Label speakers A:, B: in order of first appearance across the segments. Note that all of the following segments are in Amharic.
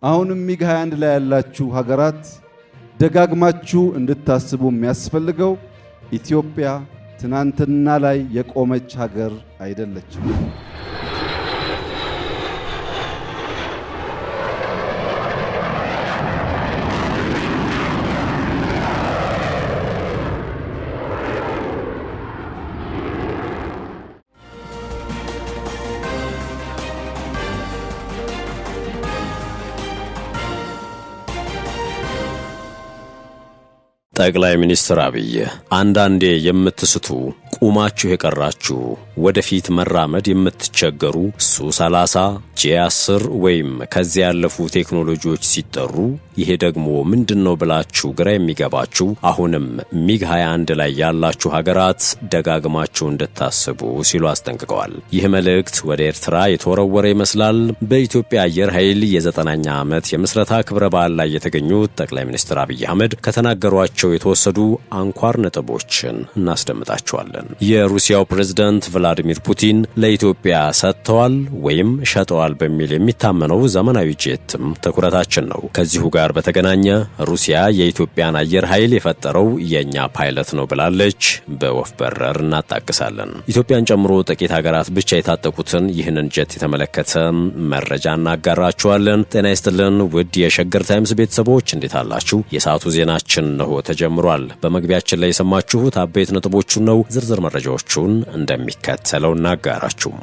A: አሁንም ሚግ 21 ላይ ያላችሁ ሀገራት ደጋግማችሁ እንድታስቡ የሚያስፈልገው ኢትዮጵያ ትናንትና ላይ የቆመች ሀገር አይደለችም።
B: ጠቅላይ ሚኒስትር አብይ አንዳንዴ የምትስቱ ቁማችሁ የቀራችሁ ወደፊት መራመድ የምትቸገሩ ሱ30 J10 ወይም ከዚያ ያለፉ ቴክኖሎጂዎች ሲጠሩ ይሄ ደግሞ ምንድነው ብላችሁ ግራ የሚገባችሁ አሁንም ሚግ 21 ላይ ያላችሁ ሀገራት ደጋግማችሁ እንድታስቡ ሲሉ አስጠንቅቀዋል። ይህ መልእክት ወደ ኤርትራ የተወረወረ ይመስላል። በኢትዮጵያ አየር ኃይል የ9ኛ ዓመት የምስረታ ክብረ በዓል ላይ የተገኙት ጠቅላይ ሚኒስትር አብይ አህመድ ከተናገሯቸው የተወሰዱ አንኳር ነጥቦችን እናስደምጣቸዋለን። የሩሲያው ፕሬዝዳንት ቭላዲሚር ፑቲን ለኢትዮጵያ ሰጥተዋል ወይም ሸጠዋል በሚል የሚታመነው ዘመናዊ ጄትም ትኩረታችን ነው። ከዚሁ ጋር በተገናኘ ሩሲያ የኢትዮጵያን አየር ኃይል የፈጠረው የኛ ፓይለት ነው ብላለች። በወፍ በረር እናጣቅሳለን። ኢትዮጵያን ጨምሮ ጥቂት ሀገራት ብቻ የታጠቁትን ይህንን ጄት የተመለከተ መረጃ እናጋራችኋለን። ጤና ይስጥልን ውድ የሸገር ታይምስ ቤተሰቦች እንዴት አላችሁ? የሰዓቱ ዜናችን ነው ተጀምሯል። በመግቢያችን ላይ የሰማችሁት አበይት ነጥቦቹን ነው። ዝርዝር መረጃዎቹን እንደሚከተለው እናጋራችሁ።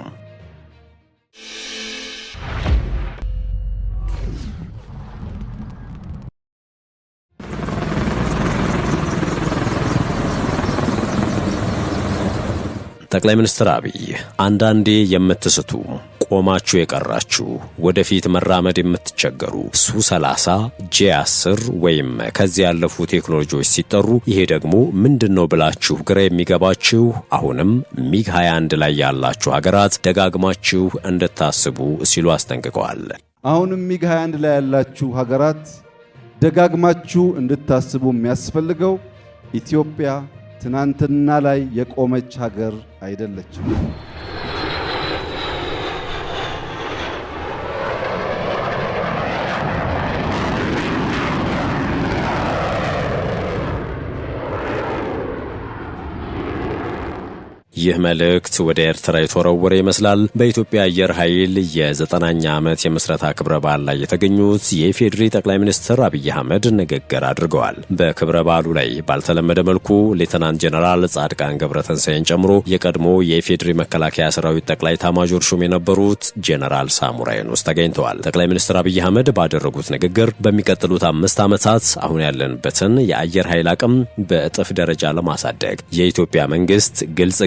B: ጠቅላይ ሚኒስትር አብይ አንዳንዴ የምትስቱ ቆማችሁ የቀራችሁ ወደፊት መራመድ የምትቸገሩ ሱ30 J10 ወይም ከዚያ ያለፉ ቴክኖሎጂዎች ሲጠሩ ይሄ ደግሞ ምንድነው ብላችሁ ግራ የሚገባችሁ አሁንም ሚግ 21 ላይ ያላችሁ ሀገራት ደጋግማችሁ እንድታስቡ ሲሉ አስጠንቅቀዋል።
A: አሁንም ሚግ 21 ላይ ያላችሁ ሀገራት ደጋግማችሁ እንድታስቡ የሚያስፈልገው ኢትዮጵያ ትናንትና ላይ የቆመች ሀገር አይደለችም።
B: ይህ መልእክት ወደ ኤርትራ የተወረወረ ይመስላል። በኢትዮጵያ አየር ኃይል የ9ኛ ዓመት የምስረታ ክብረ በዓል ላይ የተገኙት የኢፌዴሪ ጠቅላይ ሚኒስትር አብይ አህመድ ንግግር አድርገዋል። በክብረ በዓሉ ላይ ባልተለመደ መልኩ ሌተናንት ጀነራል ጻድቃን ገብረተንሳይን ጨምሮ የቀድሞ የኢፌዴሪ መከላከያ ሰራዊት ጠቅላይ ኤታማዦር ሹም የነበሩት ጀነራል ሳሞራ የኑስ ተገኝተዋል። ጠቅላይ ሚኒስትር አብይ አህመድ ባደረጉት ንግግር በሚቀጥሉት 5 ዓመታት አሁን ያለንበትን የአየር ኃይል አቅም በእጥፍ ደረጃ ለማሳደግ የኢትዮጵያ መንግስት ግልጽ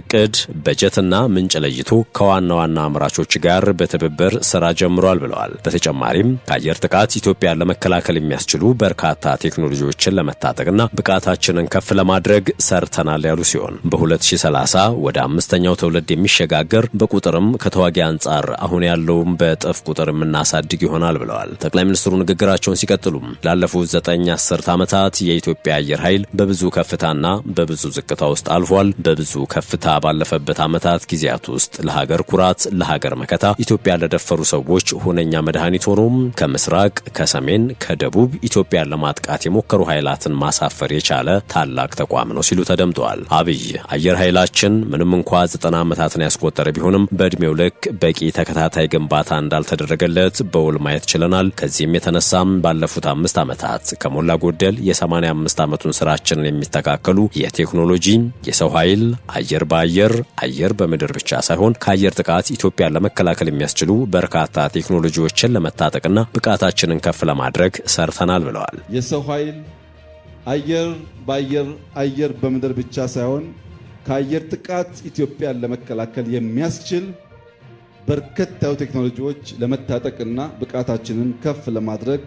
B: በጀትና ምንጭ ለይቶ ከዋና ዋና አምራቾች ጋር በትብብር ስራ ጀምሯል ብለዋል። በተጨማሪም ከአየር ጥቃት ኢትዮጵያን ለመከላከል የሚያስችሉ በርካታ ቴክኖሎጂዎችን ለመታጠቅና ብቃታችንን ከፍ ለማድረግ ሰርተናል ያሉ ሲሆን በ2030 ወደ 5ኛው ትውልድ የሚሸጋገር በቁጥርም ከተዋጊ አንጻር አሁን ያለውን በእጥፍ ቁጥር የምናሳድግ ይሆናል ብለዋል። ጠቅላይ ሚኒስትሩ ንግግራቸውን ሲቀጥሉም ላለፉት 9 ዓመታት የኢትዮጵያ አየር ኃይል በብዙ ከፍታና በብዙ ዝቅታ ውስጥ አልፏል። በብዙ ከፍታ ባለፈበት ዓመታት ጊዜያት ውስጥ ለሀገር ኩራት፣ ለሀገር መከታ ኢትዮጵያ ለደፈሩ ሰዎች ሁነኛ መድኃኒት ሆኖም ከምስራቅ፣ ከሰሜን፣ ከደቡብ ኢትዮጵያን ለማጥቃት የሞከሩ ኃይላትን ማሳፈር የቻለ ታላቅ ተቋም ነው ሲሉ ተደምጠዋል። አብይ አየር ኃይላችን ምንም እንኳ 90 ዓመታትን ያስቆጠረ ቢሆንም በእድሜው ልክ በቂ ተከታታይ ግንባታ እንዳልተደረገለት በውል ማየት ችለናል። ከዚህም የተነሳም ባለፉት 5 ዓመታት ከሞላ ጎደል የ85 ዓመቱን ስራችንን የሚተካከሉ የቴክኖሎጂ፣ የሰው ኃይል፣ አየር በምድር ብቻ ሳይሆን ከአየር ጥቃት ኢትዮጵያን ለመከላከል የሚያስችሉ በርካታ ቴክኖሎጂዎችን ለመታጠቅና ብቃታችንን ከፍ ለማድረግ ሰርተናል ብለዋል።
A: የሰው ኃይል አየር በምድር ብቻ ሳይሆን ከአየር ጥቃት ኢትዮጵያን ለመከላከል የሚያስችል በርከት ያሉ ቴክኖሎጂዎች ለመታጠቅና ብቃታችንን ከፍ ለማድረግ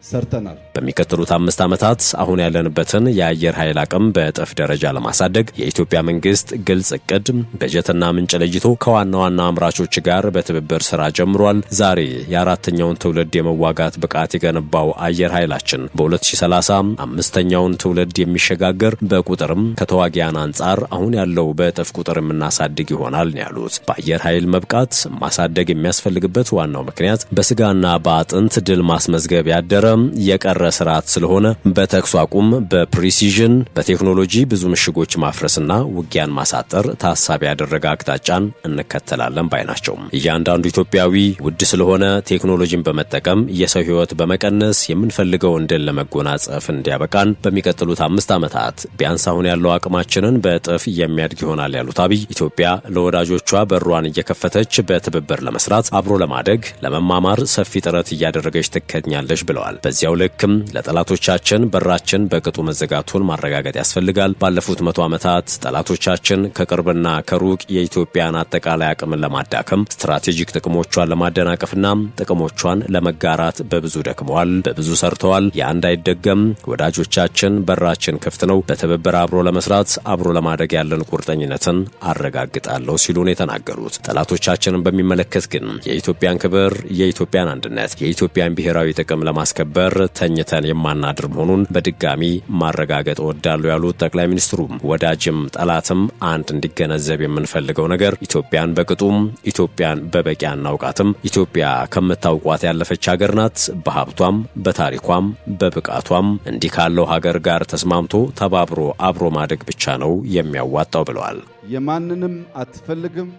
A: ሰርተናል።
B: በሚቀጥሉት 5 ዓመታት አሁን ያለንበትን የአየር ኃይል አቅም በእጥፍ ደረጃ ለማሳደግ የኢትዮጵያ መንግስት ግልጽ እቅድ፣ በጀትና ምንጭ ለይቶ ከዋና ዋና አምራቾች ጋር በትብብር ስራ ጀምሯል። ዛሬ የአራተኛውን ትውልድ የመዋጋት ብቃት የገነባው አየር ኃይላችን በ2030 5ኛውን ትውልድ የሚሸጋገር በቁጥርም ከተዋጊያን አንጻር አሁን ያለው በእጥፍ ቁጥር የምናሳድግ ይሆናል ነው ያሉት። በአየር ኃይል መብቃት ማሳደግ የሚያስፈልግበት ዋናው ምክንያት በስጋና በአጥንት ድል ማስመዝገብ ያደረ የቀረ ስርዓት ስለሆነ በተኩስ አቁም፣ በፕሪሲዥን፣ በቴክኖሎጂ ብዙ ምሽጎች ማፍረስና ውጊያን ማሳጠር ታሳቢ ያደረገ አቅጣጫን እንከተላለን ባይ ናቸው። እያንዳንዱ ኢትዮጵያዊ ውድ ስለሆነ ቴክኖሎጂን በመጠቀም የሰው ሕይወት በመቀነስ የምንፈልገውን ድል ለመጎናጸፍ እንዲያበቃን በሚቀጥሉት 5 ዓመታት ቢያንስ አሁን ያለው አቅማችንን በእጥፍ የሚያድግ ይሆናል ያሉት አብይ ኢትዮጵያ ለወዳጆቿ በሯን እየከፈተች በትብብር ለመስራት አብሮ ለማደግ ለመማማር ሰፊ ጥረት እያደረገች ትገኛለች ብለዋል። በዚያው ልክም ለጠላቶቻችን በራችን በቅጡ መዘጋቱን ማረጋገጥ ያስፈልጋል። ባለፉት 100 ዓመታት ጠላቶቻችን ከቅርብና ከሩቅ የኢትዮጵያን አጠቃላይ አቅምን ለማዳከም ስትራቴጂክ ጥቅሞቿን ለማደናቀፍና ጥቅሞቿን ለመጋራት በብዙ ደክመዋል፣ በብዙ ሰርተዋል። የአንድ አይደገም። ወዳጆቻችን በራችን ክፍት ነው። በትብብር አብሮ ለመስራት አብሮ ለማደግ ያለን ቁርጠኝነትን አረጋግጣለሁ ሲሉ ነው የተናገሩት። ጠላቶቻችንን በሚመለከት ግን የኢትዮጵያን ክብር፣ የኢትዮጵያን አንድነት፣ የኢትዮጵያን ብሔራዊ ጥቅም ለማስከበር ተኝተን የማናድር መሆኑን በድጋሚ ማረጋገጥ እወዳለሁ ያሉት ጠቅላይ ሚኒስትሩ ወዳጅም ጠላትም አንድ እንዲገነዘብ የምንፈልገው ነገር ኢትዮጵያን በቅጡም ኢትዮጵያን በበቂ አናውቃትም። ኢትዮጵያ ከምታውቋት ያለፈች ሀገር ናት። በሀብቷም በታሪኳም በብቃቷም እንዲህ ካለው ሀገር ጋር ተስማምቶ ተባብሮ አብሮ ማደግ ብቻ ነው የሚያዋጣው ብለዋል።
A: የማንንም አትፈልግም።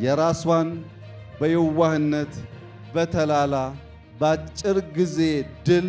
A: የራሷን በየዋህነት በተላላ በአጭር ጊዜ ድል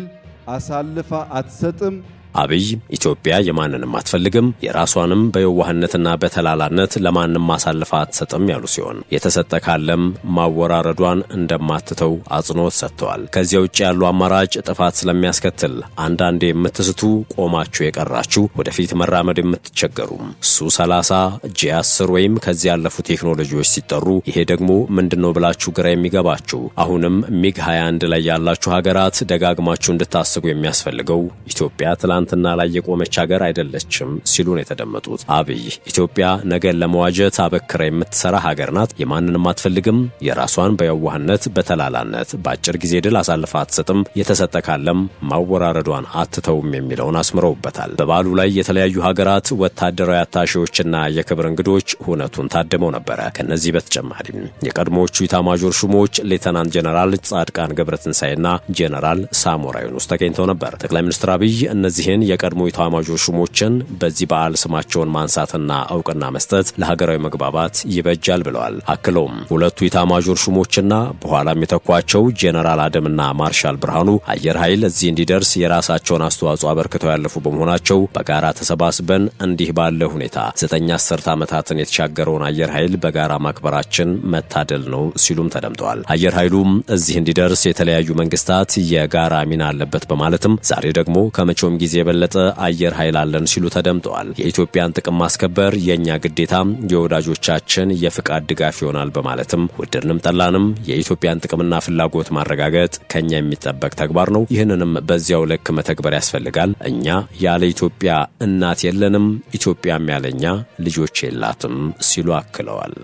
A: አሳልፋ አትሰጥም።
B: አብይ ኢትዮጵያ የማንንም አትፈልግም፣ የራሷንም በየዋህነትና በተላላነት ለማንም አሳልፋ አትሰጥም ያሉ ሲሆን የተሰጠ ካለም ማወራረዷን እንደማትተው አጽንኦት ሰጥተዋል። ከዚያ ውጭ ያሉ አማራጭ ጥፋት ስለሚያስከትል አንዳንዴ የምትስቱ ቆማችሁ የቀራችሁ ወደፊት መራመድ የምትቸገሩ ሱ30 G10 ወይም ከዚህ ያለፉ ቴክኖሎጂዎች ሲጠሩ ይሄ ደግሞ ምንድነው ብላችሁ ግራ የሚገባችሁ አሁንም ሚግ 21 ላይ ያላችሁ ሀገራት ደጋግማችሁ እንድታስቡ የሚያስፈልገው ኢትዮጵያ ትላንትና ላይ የቆመች ሀገር አይደለችም ሲሉ ነው የተደመጡት። አብይ ኢትዮጵያ ነገን ለመዋጀት አበክራ የምትሰራ ሀገር ናት። የማንንም አትፈልግም፣ የራሷን በየዋህነት በተላላነት በአጭር ጊዜ ድል አሳልፋ አትሰጥም፣ የተሰጠ ካለም ማወራረዷን አትተውም የሚለውን አስምረውበታል። በበዓሉ ላይ የተለያዩ ሀገራት ወታደራዊ አታሼዎችና የክብር እንግዶች ሁነቱን ታድመው ነበረ። ከነዚህ በተጨማሪም የቀድሞዎቹ ኢታማዦር ሹሞች ሌተናንት ጀነራል ጻድቃን ገብረትንሳኤና ጀነራል ሳሞራ ዩኑስ ተገኝተው ነበር። ጠቅላይ ሚኒስትር አብይ እነዚህን የቀድሞ ኢታማዦር ሹሞችን በዚህ በዓል ስማቸውን ማንሳትና እውቅና መስጠት ለሀገራዊ መግባባት ይበጃል ብለዋል። አክለውም ሁለቱ ኢታማዦር ሹሞችና በኋላም የተኳቸው ጄኔራል አደምና ማርሻል ብርሃኑ አየር ኃይል እዚህ እንዲደርስ የራሳቸውን አስተዋጽኦ አበርክተው ያለፉ በመሆናቸው በጋራ ተሰባስበን እንዲህ ባለ ሁኔታ 9 ዓመታትን የተሻገረውን አየር ኃይል በጋራ ማክበራችን መታደል ነው ሲሉም ተደምጠዋል። አየር ኃይሉም እዚህ እንዲደርስ የተለያዩ መንግስታት የጋራ ሚና አለበት በማለትም ዛሬ ደግሞ ከመቼውም ጊዜ የበለጠ አየር ኃይል አለን ሲሉ ተደምጠዋል። የኢትዮጵያን ጥቅም ማስከበር የኛ ግዴታ፣ የወዳጆቻችን የፍቃድ ድጋፍ ይሆናል በማለትም ወደድንም ጠላንም የኢትዮጵያን ጥቅምና ፍላጎት ማረጋገጥ ከኛ የሚጠበቅ ተግባር ነው። ይህንንም በዚያው ልክ መተግበር ያስፈልጋል። እኛ ያለ ኢትዮጵያ እናት የለንም፣ ኢትዮጵያም ያለኛ ልጆች የላትም ሲሉ አክለዋል።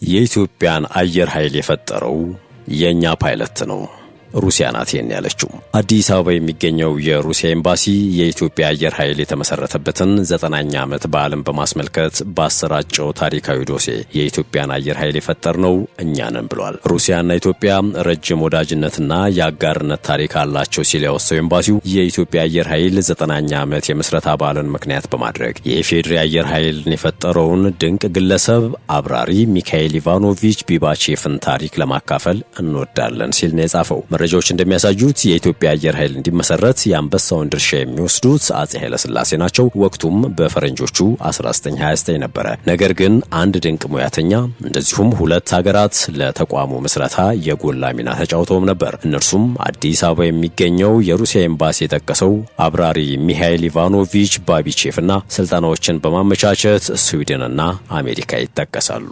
B: የኢትዮጵያን አየር ኃይል የፈጠረው የኛ ፓይለት ነው። ሩሲያ ናት ይህን ያለችው። አዲስ አበባ የሚገኘው የሩሲያ ኤምባሲ የኢትዮጵያ አየር ኃይል የተመሰረተበትን 9ኛ ዓመት በዓልን በማስመልከት ባሰራጨው ታሪካዊ ዶሴ የኢትዮጵያን አየር ኃይል የፈጠርነው እኛ ነን ብሏል። ሩሲያና ኢትዮጵያ ረጅም ወዳጅነትና የአጋርነት ታሪክ አላቸው ሲል ያወሳው ኤምባሲው የኢትዮጵያ አየር ኃይል 9ኛ ዓመት የምስረታ በዓልን ምክንያት በማድረግ የኢፌዴሪ አየር ኃይልን የፈጠረውን ድንቅ ግለሰብ አብራሪ ሚካኤል ኢቫኖቪች ቢባቼቭን ታሪክ ለማካፈል እንወዳለን ሲል ነው የጻፈው። መረጃዎች እንደሚያሳዩት የኢትዮጵያ አየር ኃይል እንዲመሰረት የአንበሳውን ድርሻ የሚወስዱት አጼ ኃይለሥላሴ ናቸው። ወቅቱም በፈረንጆቹ 1929 ነበረ። ነገር ግን አንድ ድንቅ ሙያተኛ እንደዚሁም ሁለት ሀገራት ለተቋሙ ምስረታ የጎላ ሚና ተጫውተውም ነበር። እነርሱም አዲስ አበባ የሚገኘው የሩሲያ ኤምባሲ የጠቀሰው አብራሪ ሚሃይል ኢቫኖቪች ባቢቼቭና ስልጠናዎችን በማመቻቸት ስዊድንና አሜሪካ ይጠቀሳሉ።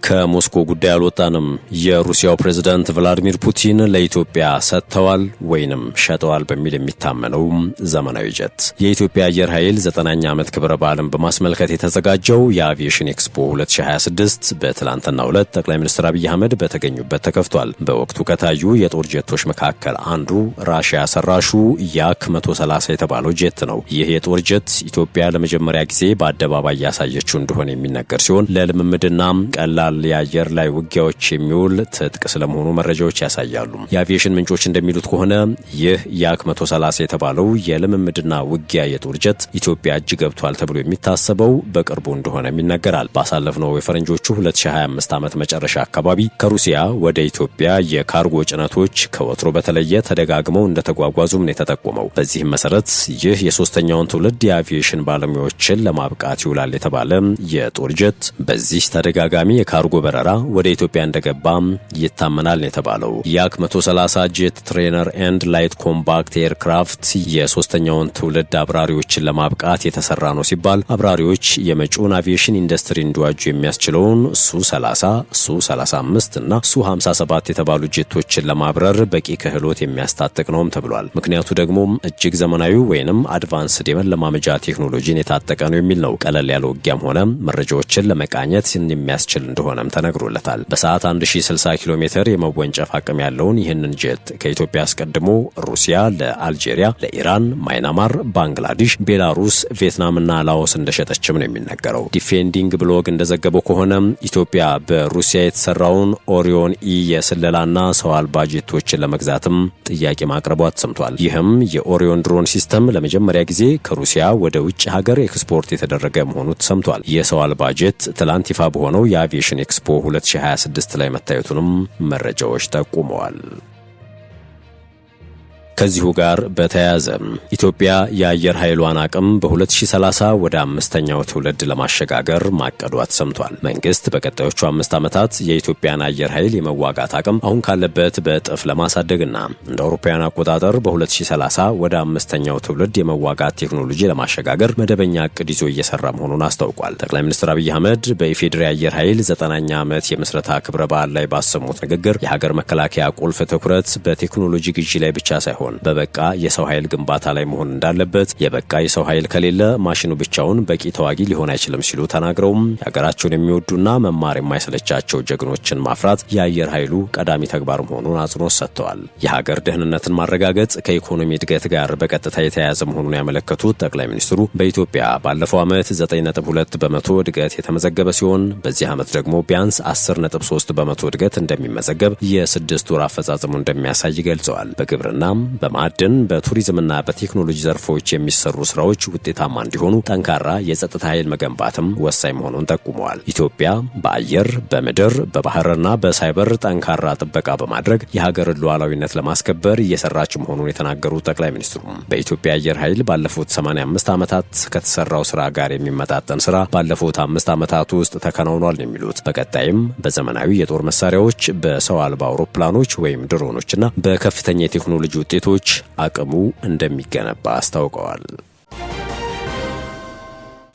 B: ከሞስኮ ጉዳይ አልወጣንም። የሩሲያው ፕሬዝዳንት ቭላዲሚር ፑቲን ለኢትዮጵያ ሰጥተዋል ወይንም ሸጠዋል በሚል የሚታመነው ዘመናዊ ጀት የኢትዮጵያ አየር ኃይል 9ኛ ዓመት ክብረ በዓልን በማስመልከት የተዘጋጀው የአቪዬሽን ኤክስፖ 2026 በትላንትናው ዕለት ጠቅላይ ሚኒስትር አብይ አህመድ በተገኙበት ተከፍቷል። በወቅቱ ከታዩ የጦር ጀቶች መካከል አንዱ ራሽያ ሰራሹ ያክ 130 የተባለው ጀት ነው። ይህ የጦር ጀት ኢትዮጵያ ለመጀመሪያ ጊዜ በአደባባይ ያሳየችው እንደሆነ የሚነገር ሲሆን ለልምምድና ቀላል የአየር ላይ ውጊያዎች የሚውል ትጥቅ ስለመሆኑ መረጃዎች ያሳያሉ። የአቪዬሽን ምንጮች እንደሚሉት ከሆነ ይህ ያክ 130 የተባለው የልምምድና ውጊያ የጦር ጀት ኢትዮጵያ እጅ ገብቷል ተብሎ የሚታሰበው በቅርቡ እንደሆነም ይነገራል። ባሳለፍነው የፈረንጆቹ 2025 ዓመት መጨረሻ አካባቢ ከሩሲያ ወደ ኢትዮጵያ የካርጎ ጭነቶች ከወትሮ በተለየ ተደጋግመው እንደተጓጓዙም ነው የተጠቆመው። በዚህም መሰረት ይህ የሶስተኛውን ትውልድ የአቪዬሽን ባለሙያዎችን ለማብቃት ይውላል የተባለ የጦር ጀት በዚህ ተደጋጋሚ ካርጎ በረራ ወደ ኢትዮጵያ እንደገባም ይታመናል የተባለው ያክ 130 ጄት ትሬነር ኤንድ ላይት ኮምባክት ኤርክራፍት የሶስተኛውን ትውልድ አብራሪዎችን ለማብቃት የተሰራ ነው ሲባል አብራሪዎች የመጪውን አቪዬሽን ኢንዱስትሪ እንዲዋጁ የሚያስችለውን ሱ30፣ ሱ35 እና ሱ57 የተባሉ ጄቶችን ለማብረር በቂ ክህሎት የሚያስታጥቅ ነውም ተብሏል። ምክንያቱ ደግሞ እጅግ ዘመናዊ ወይንም አድቫንስድ የመለማመጃ ቴክኖሎጂን የታጠቀ ነው የሚል ነው። ቀለል ያለ ውጊያም ሆነ መረጃዎችን ለመቃኘት የሚያስችል እንደሆነም ተነግሮለታል። በሰዓት 1060 ኪሎ ሜትር የመወንጨፍ አቅም ያለውን ይህንን ጄት ከኢትዮጵያ አስቀድሞ ሩሲያ ለአልጄሪያ፣ ለኢራን፣ ማይናማር፣ ባንግላዴሽ፣ ቤላሩስ፣ ቪየትናምና ላኦስ እንደሸጠችም ነው የሚነገረው። ዲፌንዲንግ ብሎግ እንደዘገበው ከሆነ ኢትዮጵያ በሩሲያ የተሰራውን ኦሪዮን ኢ የስለላና ሰው አልባ ጄቶችን ለመግዛትም ጥያቄ ማቅረቧ ተሰምቷል። ይህም የኦሪዮን ድሮን ሲስተም ለመጀመሪያ ጊዜ ከሩሲያ ወደ ውጭ ሀገር ኤክስፖርት የተደረገ መሆኑ ተሰምቷል። የሰው አልባ ጄት ትላንት ይፋ በሆነው የአቪዬሽን ኤክስፖ 2026 ላይ መታየቱንም መረጃዎች ጠቁመዋል። ከዚሁ ጋር በተያያዘ ኢትዮጵያ የአየር ኃይሏን አቅም በ2030 ወደ 5ኛው ትውልድ ለማሸጋገር ማቀዷ ተሰምቷል። መንግስት በቀጣዮቹ 5 ዓመታት የኢትዮጵያን አየር ኃይል የመዋጋት አቅም አሁን ካለበት በእጥፍ ለማሳደግና እንደ አውሮፓውያን አቆጣጠር በ2030 ወደ 5ኛው ትውልድ የመዋጋት ቴክኖሎጂ ለማሸጋገር መደበኛ እቅድ ይዞ እየሰራ መሆኑን አስታውቋል። ጠቅላይ ሚኒስትር አብይ አህመድ በኢፌዴሪ አየር ኃይል 9ኛ ዓመት የምስረታ ክብረ በዓል ላይ ባሰሙት ንግግር የሀገር መከላከያ ቁልፍ ትኩረት በቴክኖሎጂ ግዢ ላይ ብቻ ሳይሆን በበቃ የሰው ኃይል ግንባታ ላይ መሆን እንዳለበት፣ የበቃ የሰው ኃይል ከሌለ ማሽኑ ብቻውን በቂ ተዋጊ ሊሆን አይችልም ሲሉ ተናግረውም የሀገራቸውን የሚወዱና መማር የማይሰለቻቸው ጀግኖችን ማፍራት የአየር ኃይሉ ቀዳሚ ተግባር መሆኑን አጽንኦት ሰጥተዋል። የሀገር ደህንነትን ማረጋገጥ ከኢኮኖሚ እድገት ጋር በቀጥታ የተያያዘ መሆኑን ያመለከቱት ጠቅላይ ሚኒስትሩ በኢትዮጵያ ባለፈው ዓመት 9.2 በመቶ እድገት የተመዘገበ ሲሆን በዚህ ዓመት ደግሞ ቢያንስ 10.3 በመቶ እድገት እንደሚመዘገብ የ6 ወር አፈጻጸሙ እንደሚያሳይ ገልጸዋል። በግብርናም በማዕድን በቱሪዝምና በቴክኖሎጂ ዘርፎች የሚሰሩ ስራዎች ውጤታማ እንዲሆኑ ጠንካራ የጸጥታ ኃይል መገንባትም ወሳኝ መሆኑን ጠቁመዋል። ኢትዮጵያ በአየር፣ በምድር፣ በባህርና በሳይበር ጠንካራ ጥበቃ በማድረግ የሀገርን ሉዓላዊነት ለማስከበር እየሰራች መሆኑን የተናገሩት ጠቅላይ ሚኒስትሩ በኢትዮጵያ አየር ኃይል ባለፉት 85 ዓመታት ከተሰራው ስራ ጋር የሚመጣጠን ስራ ባለፉት 5 ዓመታት ውስጥ ተከናውኗል ነው የሚሉት። በቀጣይም በዘመናዊ የጦር መሳሪያዎች፣ በሰው አልባ አውሮፕላኖች ወይም ድሮኖችና በከፍተኛ የቴክኖሎጂ ውጤቶች አቅሙ እንደሚገነባ አስታውቀዋል።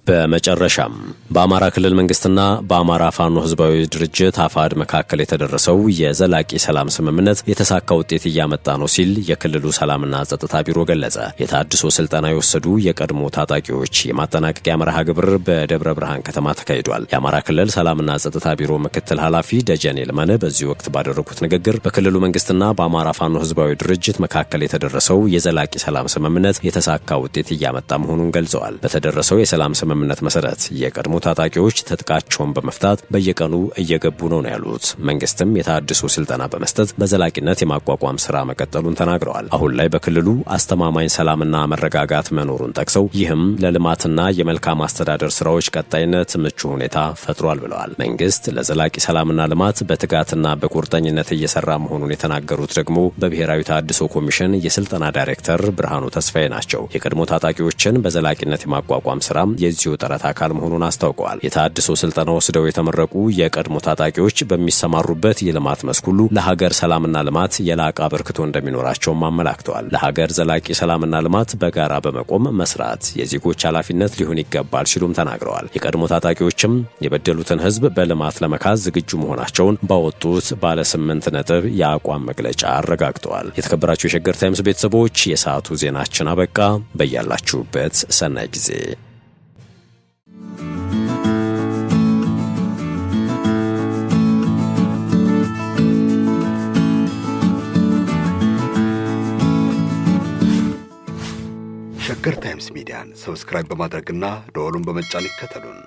B: በመጨረሻም በአማራ ክልል መንግስትና በአማራ ፋኖ ህዝባዊ ድርጅት አፋድ መካከል የተደረሰው የዘላቂ ሰላም ስምምነት የተሳካ ውጤት እያመጣ ነው ሲል የክልሉ ሰላምና ጸጥታ ቢሮ ገለጸ። የታድሶ ስልጠና የወሰዱ የቀድሞ ታጣቂዎች የማጠናቀቂያ መርሃ ግብር በደብረ ብርሃን ከተማ ተካሂዷል። የአማራ ክልል ሰላምና ጸጥታ ቢሮ ምክትል ኃላፊ ደጀኔ ልመነ በዚህ ወቅት ባደረጉት ንግግር በክልሉ መንግስትና በአማራ ፋኖ ህዝባዊ ድርጅት መካከል የተደረሰው የዘላቂ ሰላም ስምምነት የተሳካ ውጤት እያመጣ መሆኑን ገልጸዋል። በተደረሰው የሰላም ስምምነት መሰረት የቀድሞ ታጣቂዎች ትጥቃቸውን በመፍታት በየቀኑ እየገቡ ነው ያሉት። መንግስትም የተሃድሶ ስልጠና በመስጠት በዘላቂነት የማቋቋም ስራ መቀጠሉን ተናግረዋል። አሁን ላይ በክልሉ አስተማማኝ ሰላምና መረጋጋት መኖሩን ጠቅሰው ይህም ለልማትና የመልካም አስተዳደር ስራዎች ቀጣይነት ምቹ ሁኔታ ፈጥሯል ብለዋል። መንግስት ለዘላቂ ሰላምና ልማት በትጋትና በቁርጠኝነት እየሰራ መሆኑን የተናገሩት ደግሞ በብሔራዊ ተሃድሶ ኮሚሽን የስልጠና ዳይሬክተር ብርሃኑ ተስፋዬ ናቸው። የቀድሞ ታጣቂዎችን በዘላቂነት የማቋቋም ስራ የዚሁ ጥረት አካል መሆኑን አስታውቀዋል። የተሃድሶ ስልጠና ወስደው የተመረቁ የቀድሞ ታጣቂዎች በሚሰማሩበት የልማት መስክ ሁሉ ለሀገር ሰላምና ልማት የላቀ አበርክቶ እንደሚኖራቸውም አመላክተዋል። ለሀገር ዘላቂ ሰላምና ልማት በጋራ በመቆም መስራት የዜጎች ኃላፊነት ሊሆን ይገባል ሲሉም ተናግረዋል። የቀድሞ ታጣቂዎችም የበደሉትን ህዝብ በልማት ለመካስ ዝግጁ መሆናቸውን ባወጡት ባለ 8 ነጥብ የአቋም መግለጫ አረጋግጠዋል። የተከበራችሁ የሸገር ታይምስ ቤተሰቦች የሰዓቱ ዜናችን አበቃ። በያላችሁበት ሰናይ ጊዜ።
C: ሸገር ታይምስ ሚዲያን ሰብስክራይብ በማድረግና ደወሉን በመጫን ይከተሉን።